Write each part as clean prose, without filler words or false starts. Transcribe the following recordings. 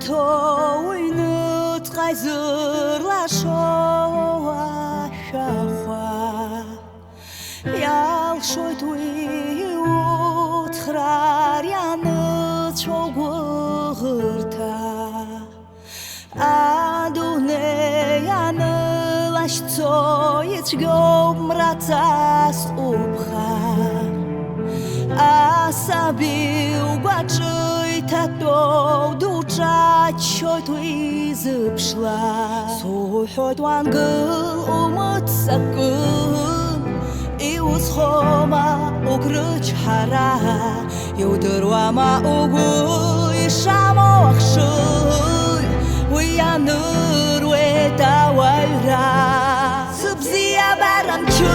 Toynud Kaiserlashoa Shahwa Yal Shoitui Utrarian Chogurta Aduneyan Lashtoyich Gomratas Ubha Asabiu Guachuy Tato Ducha Choitui Zipshla Suhoit Wangul Umutsakun Ius Homa Ugrich Hara Yudurwama Ugu Ishamo Akshuy Uyanur Weta Walra Subzia Baranchu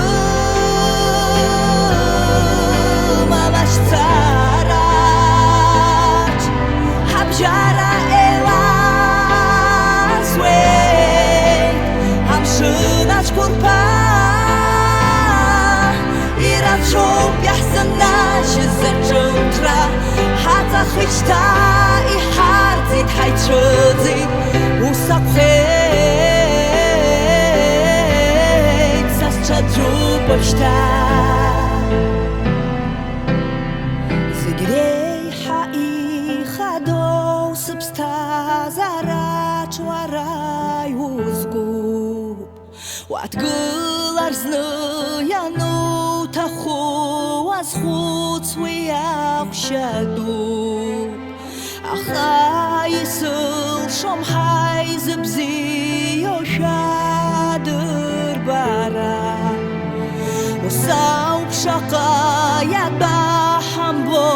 Mamash Tsarat Habjara Elas Wait Hamshunach Kurpa Irachop Yahsanash Zachutra Hatzachichta Iharzit Haitrudzit Usakhet Saschadrupashta Zgrei Haichado Substazarach Warai Uzgub Watgular Znuyanu Tachu Azchutz Wiach Shadub Achayisel Shomhai Zibzi Yoshadur Bara Usaub Shaqayat Bahambo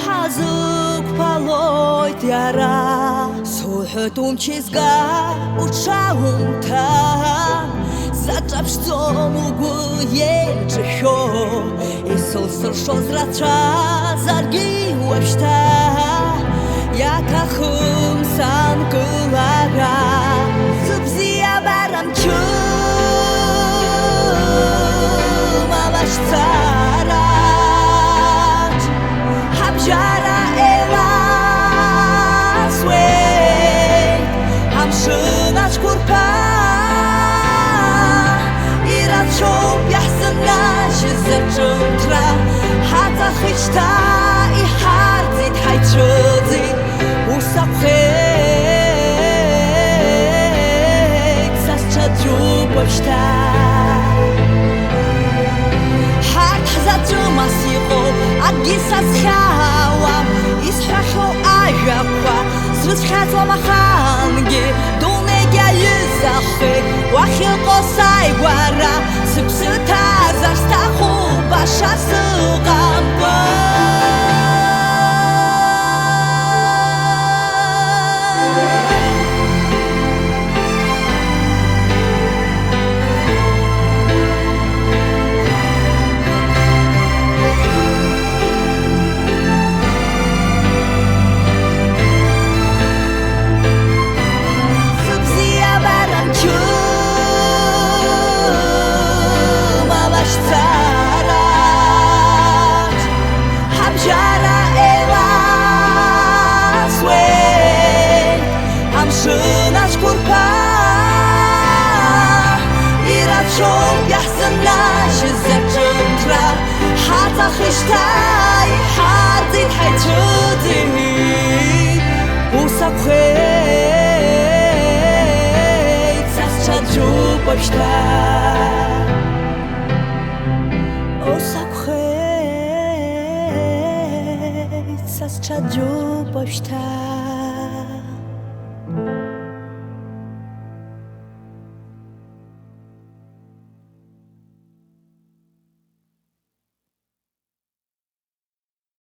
Hazuk Paloit Yara Suhutum Chizga Uchaum Tam Zaczapszcom Ugu Jęczycho I Sulsel Shozracha Zargi Webshta Yakachum Sankulara Subzia Baramchu Mamash Tsarat Habjara Elas Wait Hamshunach Kurpa Irachop Yahsanash Zachutra Hatzachichta Iharzit Haitrudzit Usakhet Saschadrupashta Hat Hazatru Masiho Agisas Hawam Ishaho Ayakwa Zvizhatwa Mahangi Dunega Yuzache Wahil Kosai Gwara Sipsuta Zarstahu Bashasu Gamba Hamshunach Kurpa Irachop Yahsanash Zachutra Hatzachichta Iharzit Haitrudzit Usakhet Saschadrupashta Usakhet Saschadrupashta